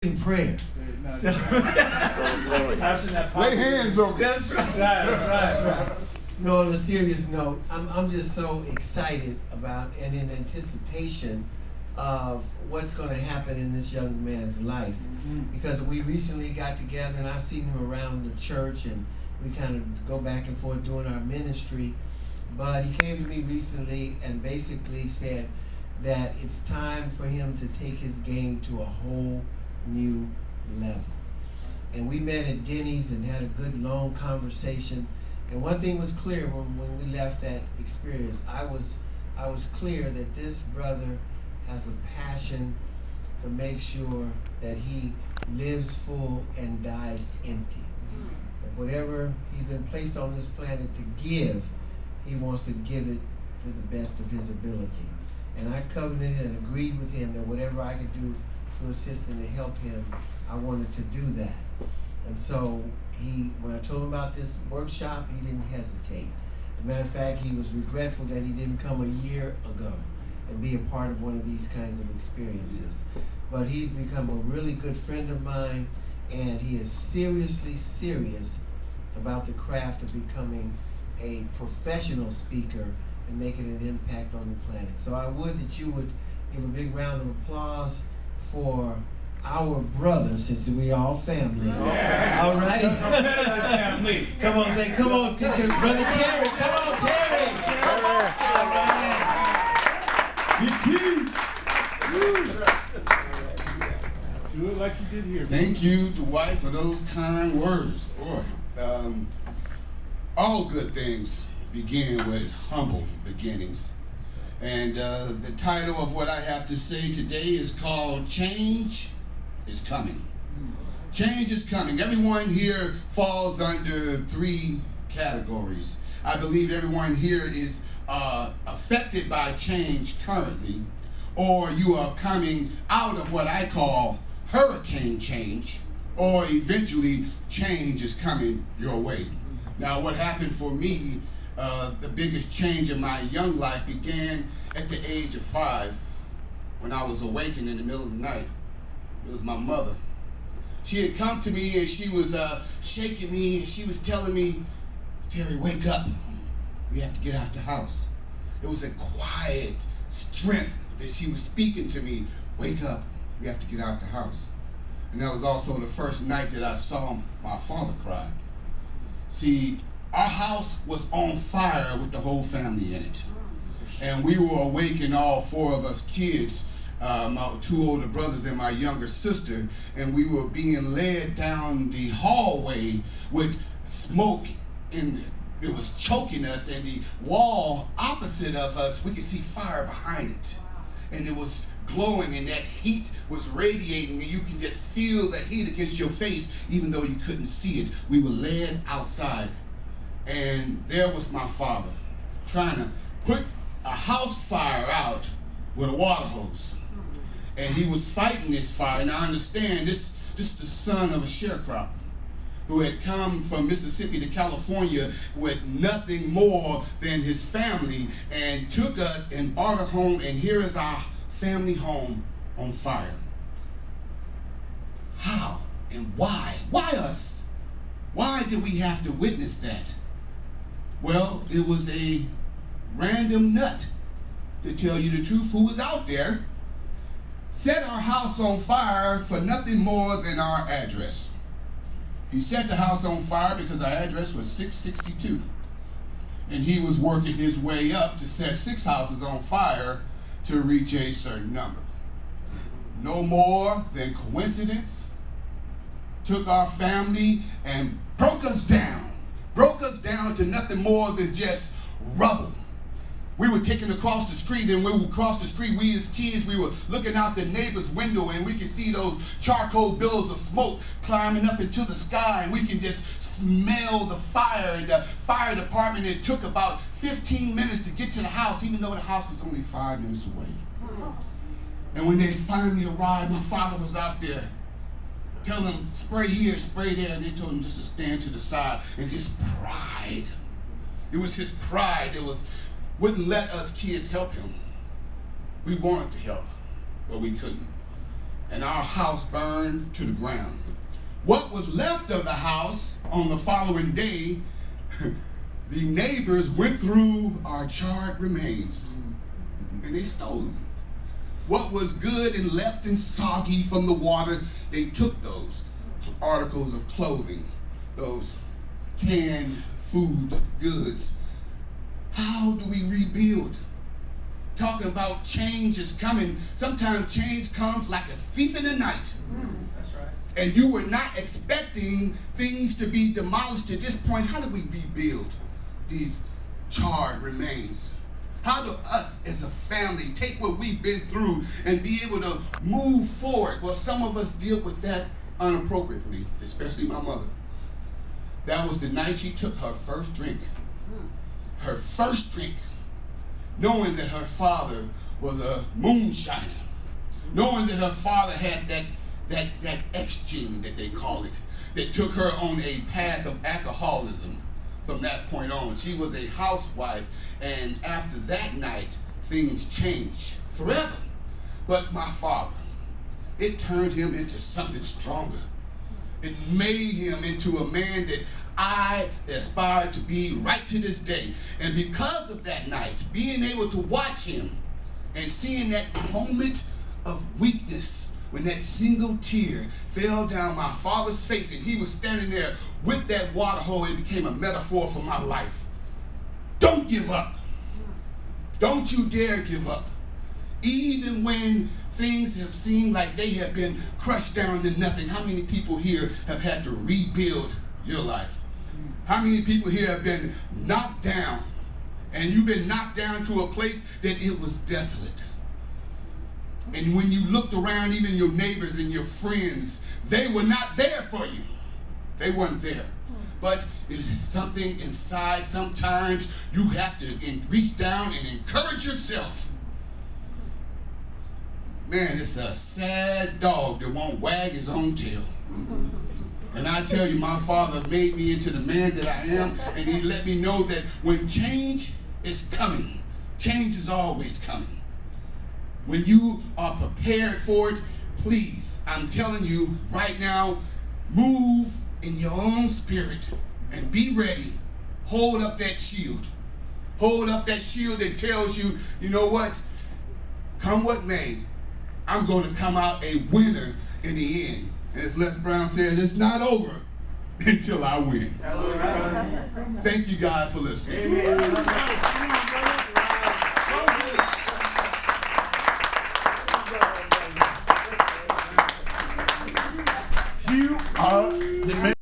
in prayer. So, lay hands on me. that's right. That's right. No, on a serious note, I'm just so excited about and in anticipation of what's going to happen in this young man's life. Because we recently got together and I've seen him around the church and we kind of go back and forth doing our ministry. But he came to me recently and basically said that it's time for him to take his game to a whole new level. And we met at Denny's and had a good long conversation. And one thing was clear when we left that experience. I was clear that this brother has a passion to make sure that he lives full and dies empty. That whatever he's been placed on this planet to give, he wants to give it to the best of his ability. And I covenanted and agreed with him that whatever I could do to assist him, to help him, I wanted to do that. And so when I told him about this workshop, he didn't hesitate. As a matter of fact, he was regretful that he didn't come a year ago and be a part of one of these kinds of experiences. But he's become a really good friend of mine, and he is seriously serious about the craft of becoming a professional speaker and making an impact on the planet. So I would that you would give a big round of applause for our brother, since we all family. Yeah. All right. Come on, say, come on, Brother Terry. Come on, Terry. All right. Do it like you did here. Thank you, Dwight, for those kind words. Boy, all good things begin with humble beginnings. And the title of what I have to say today is called Change is Coming. Change is coming. Everyone here falls under three categories. I believe everyone here is affected by change currently, or you are coming out of what I call hurricane change, or eventually change is coming your way. Now, what happened for me, the biggest change in my young life began at the age of 5 when I was awakened in the middle of the night. It was my mother. She had come to me and she was shaking me and she was telling me, "Terry, wake up. We have to get out the house." It was a quiet strength that she was speaking to me. "Wake up. We have to get out the house." And that was also the first night that I saw my father cry. See, our house was on fire with the whole family in it. And we were awakened, all 4 of us kids, my 2 older brothers and my younger sister, and we were being led down the hallway with smoke, and it was choking us, and the wall opposite of us, we could see fire behind it. And it was glowing, and that heat was radiating, and you can just feel that heat against your face, even though you couldn't see it. We were led outside, and there was my father trying to put a house fire out with a water hose. And he was fighting this fire, and I understand this is the son of a sharecropper who had come from Mississippi to California with nothing more than his family, and took us and brought us home, and here is our family home on fire. How and why? Why us? Why did we have to witness that? Well, it was a random nut, to tell you the truth, who was out there, set our house on fire for nothing more than our address. He set the house on fire because our address was 662. And he was working his way up to set 6 houses on fire to reach a certain number. No more than coincidence. Took our family and broke us down to nothing more than just rubble. We were taken across the street, and when we would cross the street, we as kids, we were looking out the neighbor's window, and we could see those charcoal billows of smoke climbing up into the sky, and we can just smell the fire. And the fire department, it took about 15 minutes to get to the house, even though the house was only 5 minutes away. And when they finally arrived, my father was out there telling them, spray here, spray there, and they told him just to stand to the side. And his pride, it was his pride that wouldn't let us kids help him. We wanted to help, but we couldn't. and our house burned to the ground. What was left of the house on the following day, the neighbors went through our charred remains and they stole them. What was good and left and soggy from the water, they took those articles of clothing, those canned food goods. How do we rebuild? Talking about change is coming. Sometimes change comes like a thief in the night. That's right. And you were not expecting things to be demolished at this point. How do we rebuild these charred remains? How do us as a family take what we've been through and be able to move forward? Well, some of us deal with that inappropriately, especially my mother. That was the night she took her first drink. Her first drink, knowing that her father was a moonshiner, knowing that her father had that X gene that they call it, that took her on a path of alcoholism. From that point on, she was a housewife, and after that night, things changed forever. But my father, it turned him into something stronger. It made him into a man that I aspire to be right to this day. And because of that night, being able to watch him and seeing that moment of weakness, when that single tear fell down my father's face and he was standing there with that water hole, it became a metaphor for my life. Don't give up. Don't you dare give up. Even when things have seemed like they have been crushed down to nothing. How many people here have had to rebuild your life? How many people here have been knocked down, and you've been knocked down to a place that it was desolate? And when you looked around, even your neighbors and your friends, they were not there for you. They weren't there. But it was something inside. Sometimes you have to reach down and encourage yourself. Man, it's a sad dog that won't wag his own tail. And I tell you, my father made me into the man that I am, and he let me know that when change is coming, change is always coming. When you are prepared for it, please, I'm telling you right now, move in your own spirit and be ready. Hold up that shield. Hold up that shield that tells you, you know what? Come what may, I'm going to come out a winner in the end. And as Les Brown said, it's not over until I win. Thank you guys for listening. You are the